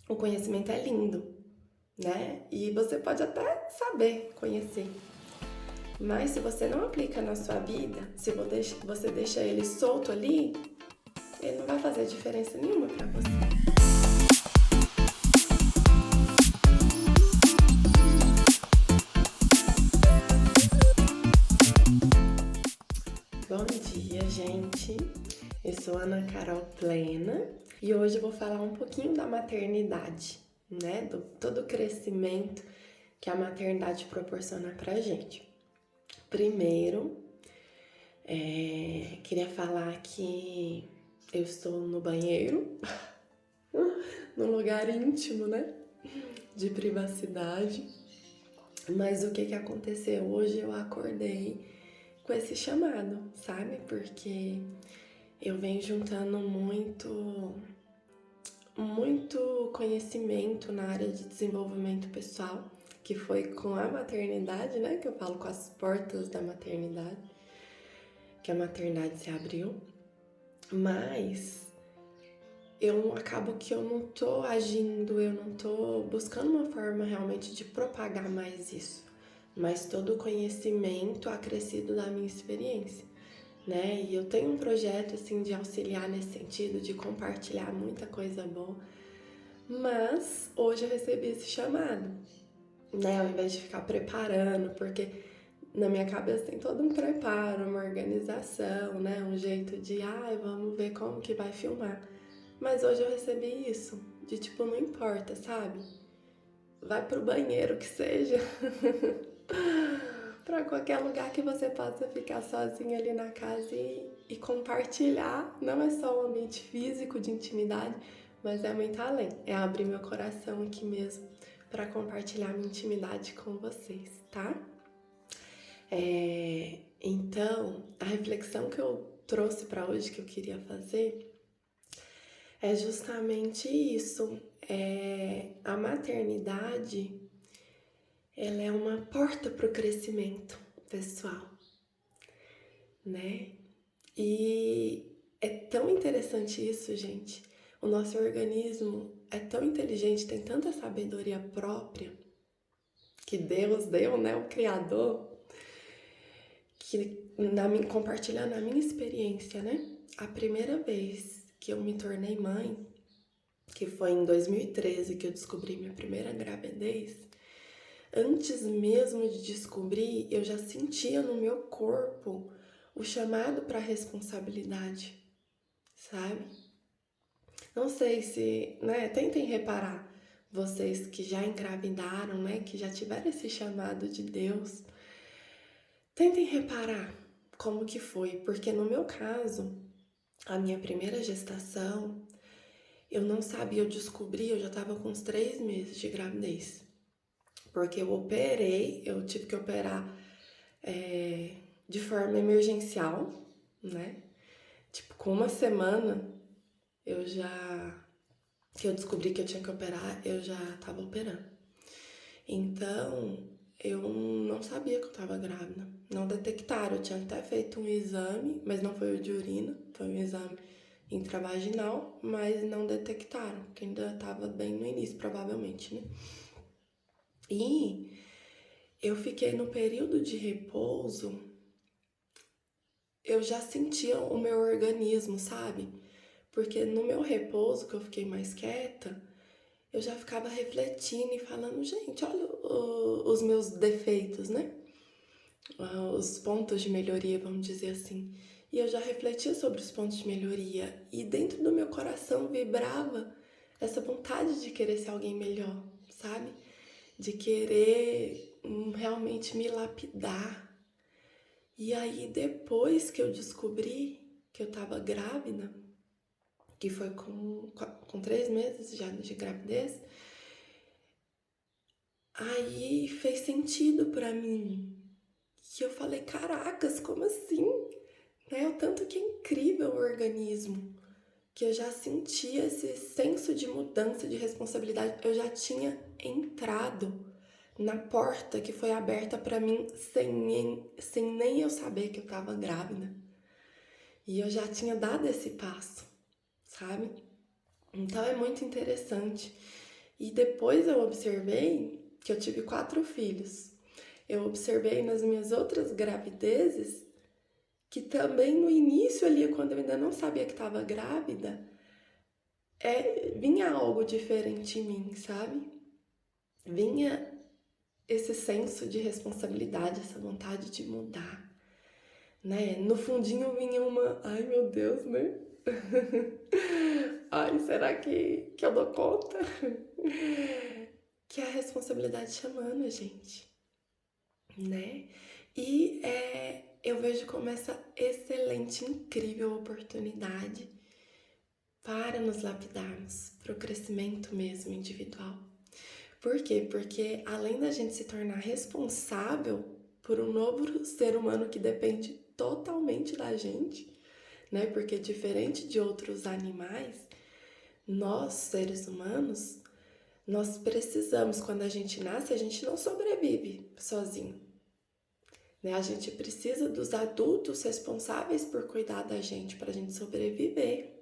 O conhecimento é lindo, né? E você pode até saber conhecer. Mas se você não aplica na sua vida, se você deixa ele solto ali, ele não vai fazer diferença nenhuma para você. Bom dia, gente. Eu sou Ana Carol Plena e hoje eu vou falar um pouquinho da maternidade, né? Do todo o crescimento que a maternidade proporciona pra gente. Primeiro, queria falar que eu estou no banheiro, num lugar íntimo, né? De privacidade. Mas o que aconteceu? Hoje eu acordei com esse chamado, sabe? Porque eu venho juntando muito conhecimento na área de desenvolvimento pessoal, que foi com a maternidade, né? Que eu falo com as portas da maternidade, que a maternidade se abriu. Mas eu acabo que eu não tô agindo, eu não tô buscando uma forma realmente de propagar mais isso, mas todo o conhecimento acrescido da minha experiência, né? E eu tenho um projeto assim de auxiliar nesse sentido, de compartilhar muita coisa boa, mas hoje eu recebi esse chamado, né? Ao invés de ficar preparando, porque na minha cabeça tem todo um preparo, uma organização, né? Um jeito de, vamos ver como que vai filmar. Mas hoje eu recebi isso, de tipo, não importa, sabe? Vai pro banheiro que seja, pra qualquer lugar que você possa ficar sozinha ali na casa e compartilhar. Não é só um ambiente físico de intimidade, mas é muito além. É abrir meu coração aqui mesmo para compartilhar minha intimidade com vocês, tá? Então, a reflexão que eu trouxe para hoje que eu queria fazer é justamente isso. A maternidade, ela é uma porta para o crescimento pessoal, né? E é tão interessante isso, gente. O nosso organismo é tão inteligente, tem tanta sabedoria própria que Deus deu, né? O Criador, que compartilhando a minha experiência, né? A primeira vez que eu me tornei mãe, que foi em 2013 que eu descobri minha primeira gravidez, antes mesmo de descobrir, eu já sentia no meu corpo o chamado para responsabilidade, sabe? Não sei se, né, tentem reparar, vocês que já engravidaram, né, que já tiveram esse chamado de Deus, tentem reparar como que foi, porque no meu caso, a minha primeira gestação, eu não sabia, eu descobri, eu já estava com uns 3 meses de gravidez. Porque eu tive que operar de forma emergencial, né? Tipo, com uma semana que eu descobri que eu tinha que operar, eu já tava operando. Então, eu não sabia que eu tava grávida. Não detectaram, eu tinha até feito um exame, mas não foi o de urina, foi um exame intravaginal, mas não detectaram, porque ainda tava bem no início, provavelmente, né? E eu fiquei no período de repouso, eu já sentia o meu organismo, sabe? Porque no meu repouso, que eu fiquei mais quieta, eu já ficava refletindo e falando, gente, olha os meus defeitos, né? Os pontos de melhoria, vamos dizer assim. E eu já refletia sobre os pontos de melhoria. E dentro do meu coração vibrava essa vontade de querer ser alguém melhor, sabe? De querer realmente me lapidar. E aí, depois que eu descobri que eu tava grávida, que foi com 3 meses já de gravidez, aí fez sentido pra mim. E eu falei, caracas, como assim? Né? O tanto que é incrível o organismo, que eu já sentia esse senso de mudança, de responsabilidade. Eu já tinha entrado na porta que foi aberta pra mim sem nem eu saber que eu tava grávida. E eu já tinha dado esse passo, sabe? Então é muito interessante. E depois eu observei que eu tive 4 filhos. Eu observei nas minhas outras gravidezes que também no início ali, quando eu ainda não sabia que estava grávida, vinha algo diferente em mim, sabe? Vinha esse senso de responsabilidade, essa vontade de mudar, né? No fundinho vinha ai meu Deus, né? Ai, será que eu dou conta? Que é a responsabilidade chamando a gente, né? E eu vejo como essa excelente, incrível oportunidade para nos lapidarmos, para o crescimento mesmo individual. Por quê? Porque além da gente se tornar responsável por um novo ser humano que depende totalmente da gente, né? Porque diferente de outros animais, nós, seres humanos, nós precisamos, quando a gente nasce, a gente não sobrevive sozinho, né? A gente precisa dos adultos responsáveis por cuidar da gente, para a gente sobreviver.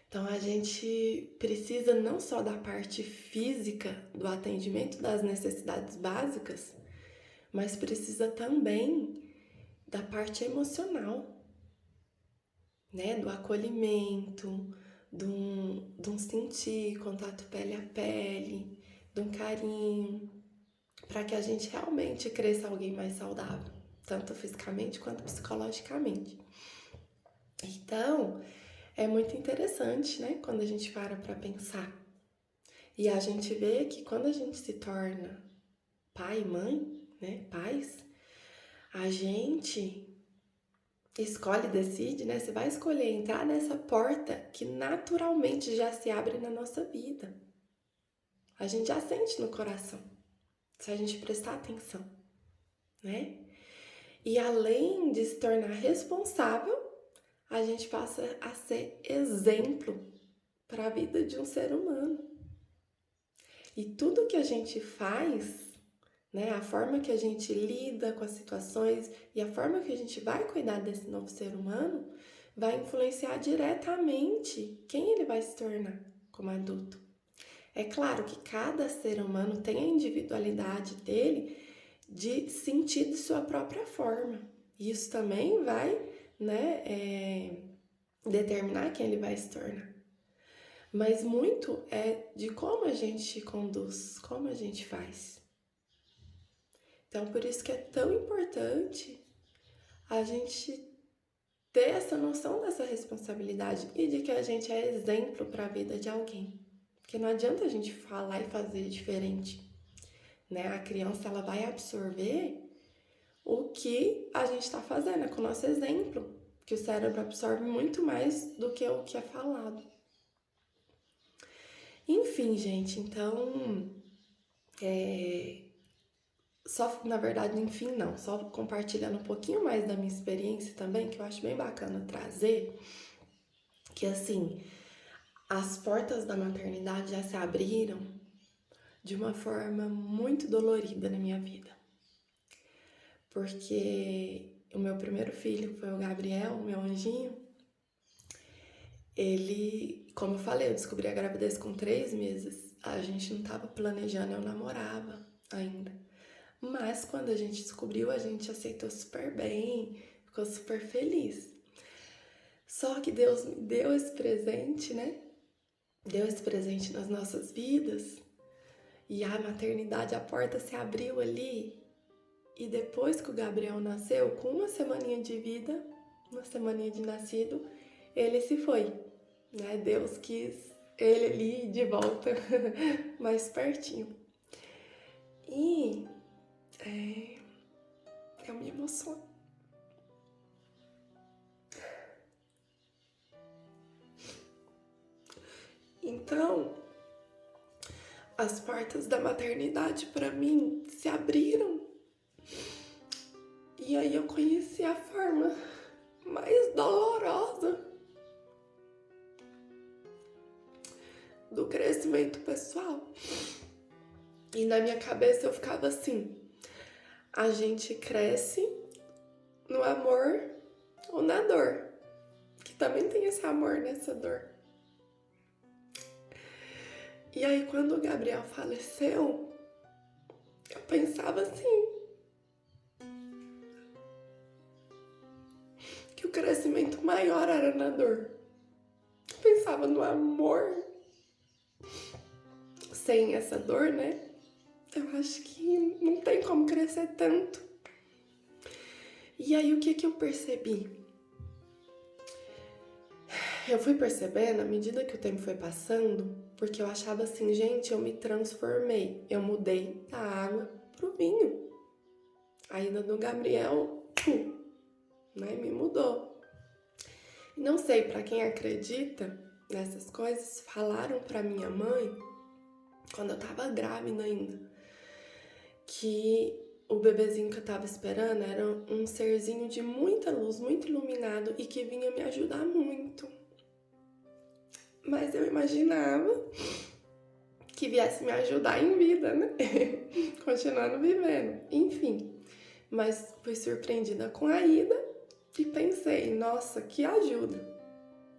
Então, a gente precisa não só da parte física, do atendimento das necessidades básicas, mas precisa também da parte emocional, né? Do acolhimento, de um sentir contato pele a pele, de um carinho, para que a gente realmente cresça alguém mais saudável, tanto fisicamente quanto psicologicamente. Então, é muito interessante, né, quando a gente para pensar. E a gente vê que quando a gente se torna pai e mãe, né, pais, a gente escolhe, decide, né, você vai escolher entrar nessa porta que naturalmente já se abre na nossa vida. A gente já sente no coração, se a gente prestar atenção, né? E além de se tornar responsável, a gente passa a ser exemplo para a vida de um ser humano. E tudo que a gente faz, né, a forma que a gente lida com as situações e a forma que a gente vai cuidar desse novo ser humano vai influenciar diretamente quem ele vai se tornar como adulto. É claro que cada ser humano tem a individualidade dele de sentir de sua própria forma. Isso também vai, né, determinar quem ele vai se tornar. Mas muito é de como a gente conduz, como a gente faz. Então, por isso que é tão importante a gente ter essa noção dessa responsabilidade e de que a gente é exemplo para a vida de alguém. Porque não adianta a gente falar e fazer diferente, né? A criança, ela vai absorver o que a gente está fazendo, com o nosso exemplo, que o cérebro absorve muito mais do que o que é falado. Enfim, gente, então, na verdade, enfim, não, só compartilhando um pouquinho mais da minha experiência também, que eu acho bem bacana trazer, que assim, as portas da maternidade já se abriram de uma forma muito dolorida na minha vida. Porque o meu primeiro filho foi o Gabriel, meu anjinho. Ele, como eu falei, eu descobri a gravidez com 3 meses. A gente não estava planejando, eu namorava ainda. Mas quando a gente descobriu, a gente aceitou super bem, ficou super feliz. Só que Deus me deu esse presente, né? Deu esse presente nas nossas vidas. E a maternidade, a porta se abriu ali. E depois que o Gabriel nasceu, com uma semaninha de vida, uma semaninha de nascido, ele se foi, né? Deus quis ele ali de volta, mais pertinho. E eu me emociono. Então, as portas da maternidade para mim se abriram. E aí eu conheci a forma mais dolorosa do crescimento pessoal. E na minha cabeça eu ficava assim: a gente cresce no amor ou na dor, que também tem esse amor nessa dor. E aí, quando o Gabriel faleceu, eu pensava assim, que o crescimento maior era na dor. Eu pensava no amor sem essa dor, né? Eu acho que não tem como crescer tanto. E aí, o que eu percebi? Eu fui percebendo à medida que o tempo foi passando, porque eu achava assim, gente, eu me transformei. Eu mudei da água pro vinho. A ida do Gabriel, né, me mudou. E não sei, para quem acredita nessas coisas, falaram para minha mãe, quando eu tava grávida ainda, que o bebezinho que eu tava esperando era um serzinho de muita luz, muito iluminado e que vinha me ajudar muito. Mas eu imaginava que viesse me ajudar em vida, né? Continuando vivendo. Enfim, mas fui surpreendida com a ida e pensei, nossa, que ajuda.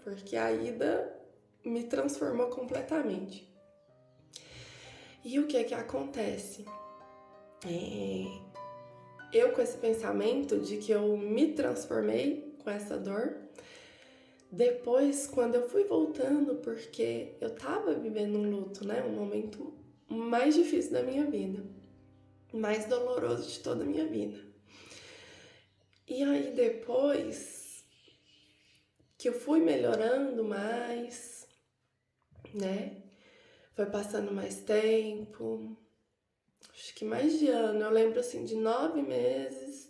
Porque a ida me transformou completamente. E o que acontece? Eu com esse pensamento de que eu me transformei com essa dor, depois, quando eu fui voltando, porque eu tava vivendo um luto, né? Um momento mais difícil da minha vida, mais doloroso de toda a minha vida. E aí depois que eu fui melhorando mais, né? Foi passando mais tempo, acho que mais de ano. Eu lembro assim de 9 meses,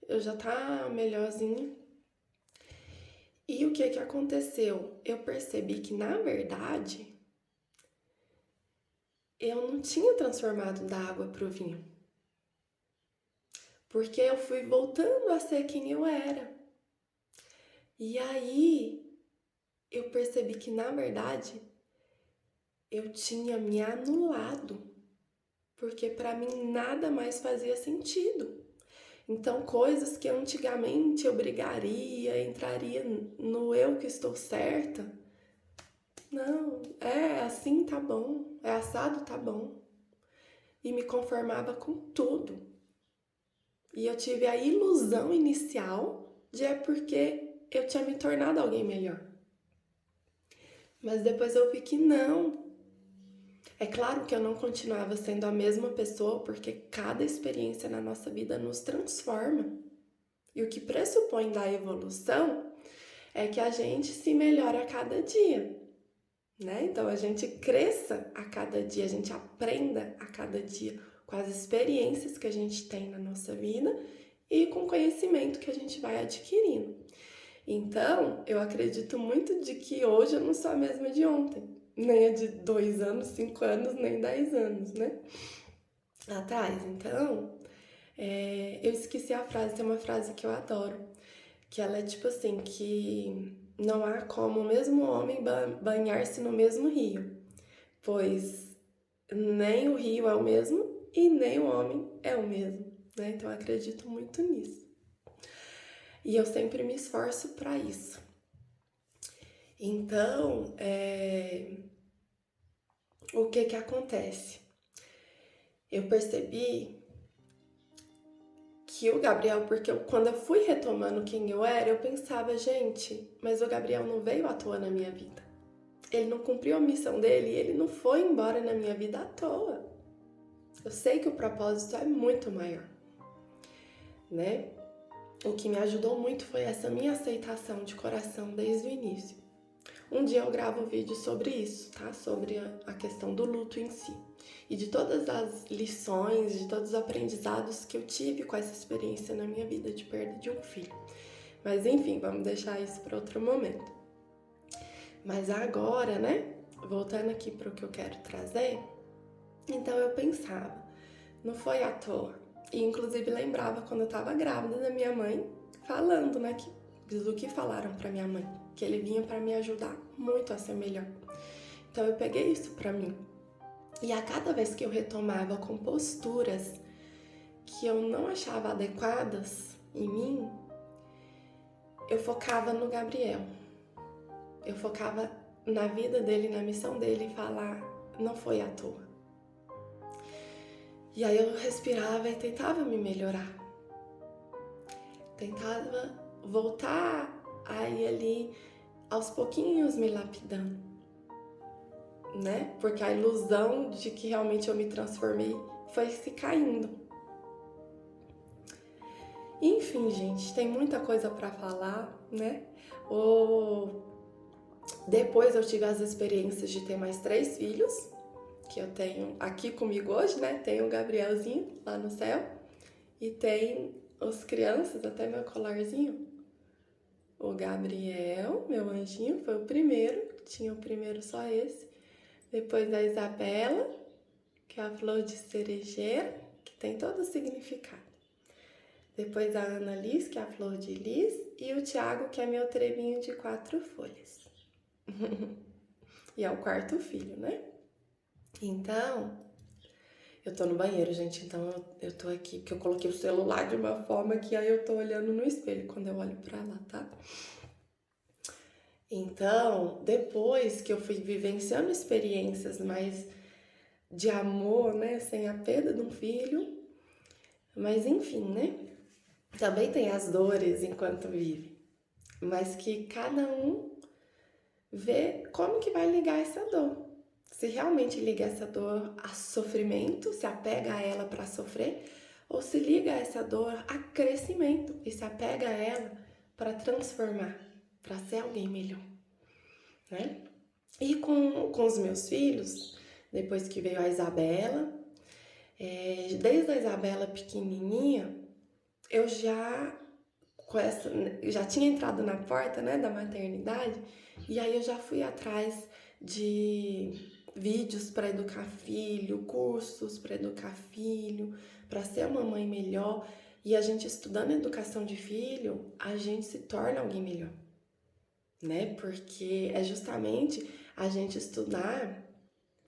eu já tá melhorzinha. E o que aconteceu? Eu percebi que, na verdade, eu não tinha transformado da água pro vinho. Porque eu fui voltando a ser quem eu era. E aí, eu percebi que, na verdade, eu tinha me anulado. Porque para mim nada mais fazia sentido. Então, coisas que antigamente eu brigaria, entraria no eu que estou certa. Não, é assim tá bom, é assado tá bom. E me conformava com tudo. E eu tive a ilusão inicial de é porque eu tinha me tornado alguém melhor. Mas depois eu vi que não. É claro que eu não continuava sendo a mesma pessoa, porque cada experiência na nossa vida nos transforma. E o que pressupõe da evolução é que a gente se melhore a cada dia, né? Então a gente cresça a cada dia, a gente aprenda a cada dia com as experiências que a gente tem na nossa vida e com o conhecimento que a gente vai adquirindo. Então, eu acredito muito de que hoje eu não sou a mesma de ontem, nem a de 2 anos, 5 anos, nem 10 anos, né? Atrás. Então, eu esqueci a frase, tem uma frase que eu adoro, que ela é tipo assim, que não há como o mesmo homem banhar-se no mesmo rio, pois nem o rio é o mesmo e nem o homem é o mesmo, né? Então eu acredito muito nisso. E eu sempre me esforço para isso. Então, o que acontece? Eu percebi que o Gabriel, porque quando eu fui retomando quem eu era, eu pensava, gente, mas o Gabriel não veio à toa na minha vida. Ele não cumpriu a missão dele e ele não foi embora na minha vida à toa. Eu sei que o propósito é muito maior, né? O que me ajudou muito foi essa minha aceitação de coração desde o início. Um dia eu gravo um vídeo sobre isso, tá? Sobre a questão do luto em si. E de todas as lições, de todos os aprendizados que eu tive com essa experiência na minha vida de perda de um filho. Mas enfim, vamos deixar isso para outro momento. Mas agora, né? Voltando aqui para o que eu quero trazer, então eu pensava, não foi à toa. E inclusive lembrava quando eu estava grávida da minha mãe, falando, né? Do que falaram para minha mãe, que ele vinha para me ajudar muito a ser melhor. Então eu peguei isso para mim. E a cada vez que eu retomava com posturas que eu não achava adequadas em mim, eu focava no Gabriel. Eu focava na vida dele, na missão dele e falar, não foi à toa. E aí eu respirava e tentava me melhorar. Tentava voltar a ir ali aos pouquinhos me lapidando, né? Porque a ilusão de que realmente eu me transformei foi se caindo. Enfim, gente, tem muita coisa para falar, né? Depois eu tive as experiências de ter mais 3 filhos, que eu tenho aqui comigo hoje, né? Tem o Gabrielzinho lá no céu e tem os crianças, até meu colarzinho. O Gabriel, meu anjinho, foi o primeiro, tinha o primeiro só esse. Depois a Isabela, que é a flor de cerejeira, que tem todo o significado. Depois a Ana Liz, que é a flor de lis, e o Tiago, que é meu trevinho de 4 folhas. E é o 4º filho, né? Então, eu tô no banheiro, gente, então eu tô aqui, porque eu coloquei o celular de uma forma que aí eu tô olhando no espelho quando eu olho pra lá, tá? Então, depois que eu fui vivenciando experiências mais de amor, né, sem a perda de um filho, mas enfim, né? Também tem as dores enquanto vive, mas que cada um vê como que vai ligar essa dor. Se realmente liga essa dor a sofrimento, se apega a ela para sofrer, ou se liga essa dor a crescimento e se apega a ela para transformar, para ser alguém melhor, né? E com os meus filhos, depois que veio a Isabela, desde a Isabela pequenininha, eu já tinha entrado na porta, né, da maternidade, e aí eu já fui atrás de vídeos para educar filho, cursos para educar filho, para ser uma mãe melhor. E a gente estudando educação de filho, a gente se torna alguém melhor, né? Porque é justamente a gente estudar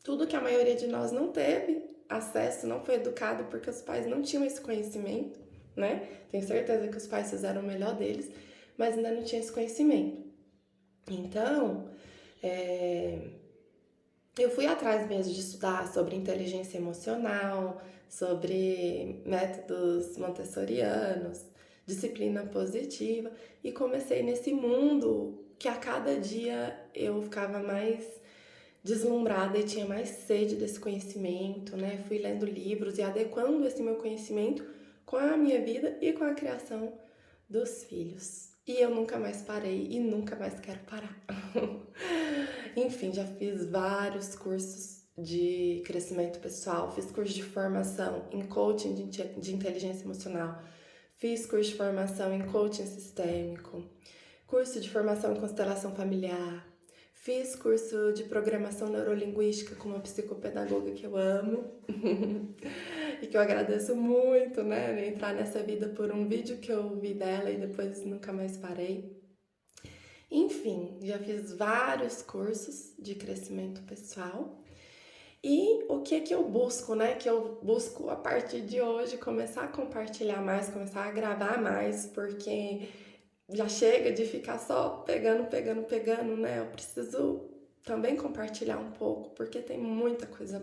tudo que a maioria de nós não teve acesso, não foi educado porque os pais não tinham esse conhecimento, né? Tenho certeza que os pais fizeram o melhor deles, mas ainda não tinha esse conhecimento. Então, eu fui atrás mesmo de estudar sobre inteligência emocional, sobre métodos montessorianos, disciplina positiva, e comecei nesse mundo que a cada dia eu ficava mais deslumbrada e tinha mais sede desse conhecimento, né? Fui lendo livros e adequando esse meu conhecimento com a minha vida e com a criação dos filhos. E eu nunca mais parei e nunca mais quero parar. Enfim, já fiz vários cursos de crescimento pessoal, fiz curso de formação em coaching de inteligência emocional, fiz curso de formação em coaching sistêmico, curso de formação em constelação familiar, fiz curso de programação neurolinguística com uma psicopedagoga que eu amo e que eu agradeço muito, né, entrar nessa vida por um vídeo que eu vi dela e depois nunca mais parei. Enfim, já fiz vários cursos de crescimento pessoal. E o que eu busco, né? Que eu busco a partir de hoje começar a compartilhar mais, começar a gravar mais, porque já chega de ficar só pegando, né? Eu preciso também compartilhar um pouco, porque tem muita coisa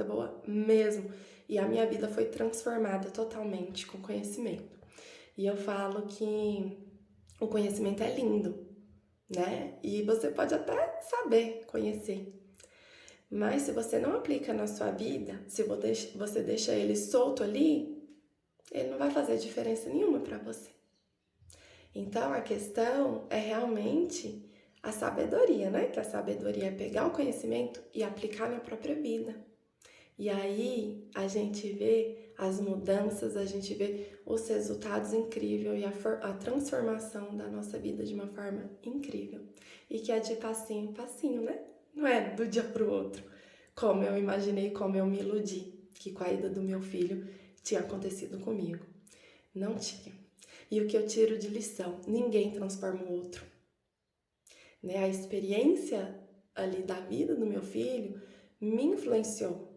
boa mesmo. E a minha vida foi transformada totalmente com conhecimento. E eu falo que o conhecimento é lindo, né? E você pode até saber conhecer. Mas se você não aplica na sua vida, se você deixa ele solto ali, ele não vai fazer diferença nenhuma para você. Então a questão é realmente a sabedoria, né? Que a sabedoria é pegar o conhecimento e aplicar na própria vida. E aí a gente vê as mudanças, a gente vê os resultados incríveis e a transformação da nossa vida de uma forma incrível. E que é de passinho em passinho, né? Não é do dia pro outro. Como eu imaginei, como eu me iludi, que com a ida do meu filho tinha acontecido comigo. Não tinha. E o que eu tiro de lição? Ninguém transforma o outro. Né? A experiência ali da vida do meu filho me influenciou.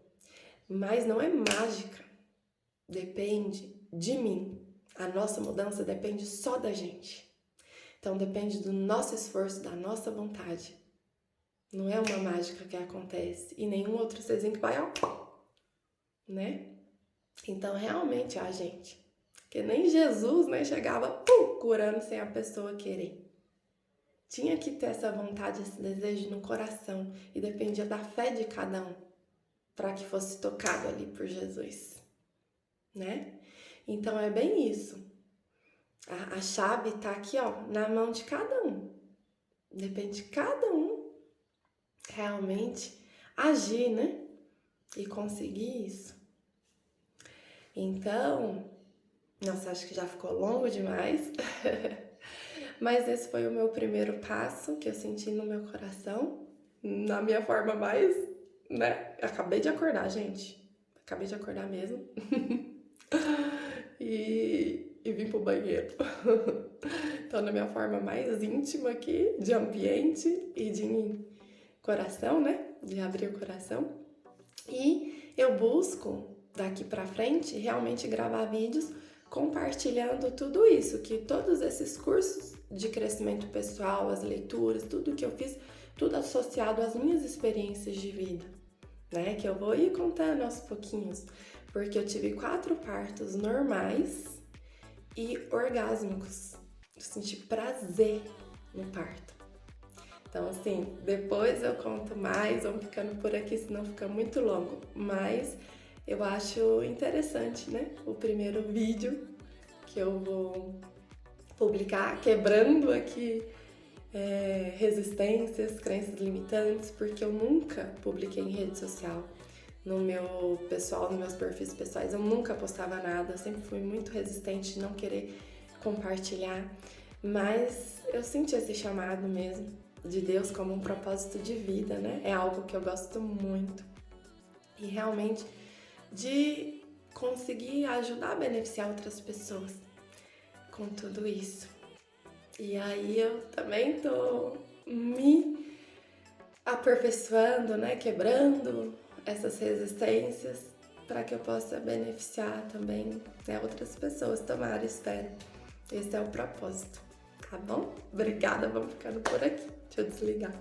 Mas não é mágica. Depende de mim. A nossa mudança depende só da gente. Então depende do nosso esforço, da nossa vontade. Não é uma mágica que acontece. E nenhum outro serzinho que vai, ó, né? Então, realmente, gente, que nem Jesus, né, chegava curando sem a pessoa querer. Tinha que ter essa vontade, esse desejo no coração. E dependia da fé de cada um para que fosse tocado ali por Jesus, né? Então, é bem isso. A chave tá aqui, ó, na mão de cada um. Depende de cada um realmente agir, né? E conseguir isso. Então, nossa, acho que já ficou longo demais. Mas esse foi o meu primeiro passo que eu senti no meu coração, na minha forma mais, né? Acabei de acordar, gente. Acabei de acordar mesmo. e vim pro banheiro. Então, na minha forma mais íntima aqui, de ambiente e de coração, né? De abrir o coração. E eu busco, daqui pra frente, realmente gravar vídeos compartilhando tudo isso, que todos esses cursos de crescimento pessoal, as leituras, tudo que eu fiz, tudo associado às minhas experiências de vida, né? Que eu vou ir contando aos pouquinhos, porque eu tive 4 partos normais e orgásmicos. Eu senti prazer no parto. Então, assim, depois eu conto mais, vamos ficando por aqui, senão fica muito longo. Mas eu acho interessante, né? O primeiro vídeo que eu vou publicar, quebrando aqui resistências, crenças limitantes, porque eu nunca publiquei em rede social. No meu pessoal, nos meus perfis pessoais, eu nunca postava nada, eu sempre fui muito resistente de não querer compartilhar, mas eu senti esse chamado mesmo de Deus como um propósito de vida, né? É algo que eu gosto muito e realmente de conseguir ajudar a beneficiar outras pessoas com tudo isso. E aí eu também tô me aperfeiçoando, né? Quebrando essas resistências para que eu possa beneficiar também, né, outras pessoas. Tomara, espero. Esse é o propósito, tá bom? Obrigada, vamos ficando por aqui. Deixa eu desligar.